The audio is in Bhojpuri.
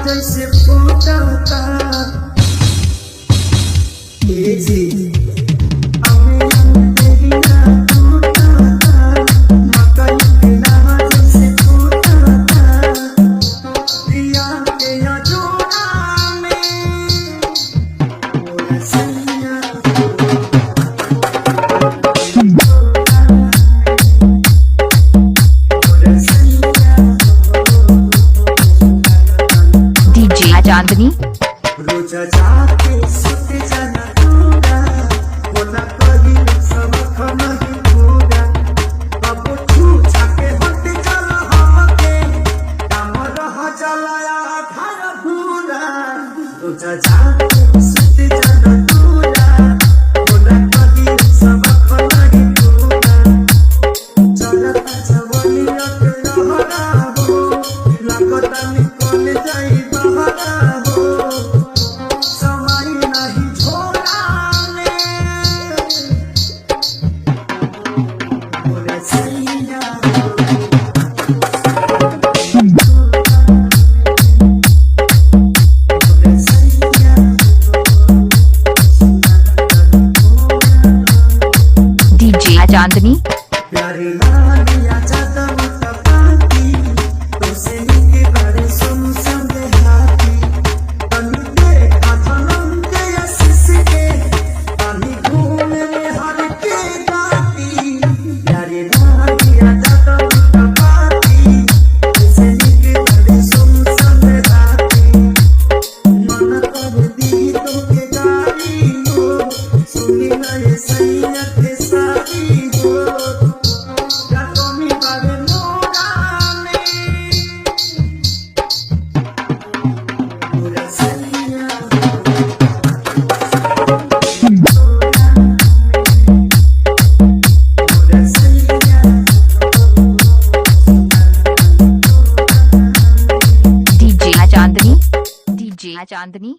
जैसे पोता चांदनी रोजा जाके सुत जाना दूरा बोला कही सब खमही पूरा बाबू छू छाके हट चल हमके काम रह चलाया घर पूरा रोजा जाके सुत जाना दूरा बोला कही सब खमही पूरा चलता जवानी रहना हो लगता निकल जाई बहरा चांदनी प्यारी लालिया जाता पाती तो से नीके बड़े सुन संगे हाथी तनी देखा धनम के आशीष के तनी घूमे में हर के गाती प्यारी लालिया जाता पाती तो से नीके बड़े सुन संगे हाथी मन कर दी तो के गाड़ी हो सुनी ना ये सैया के साथी चांदनी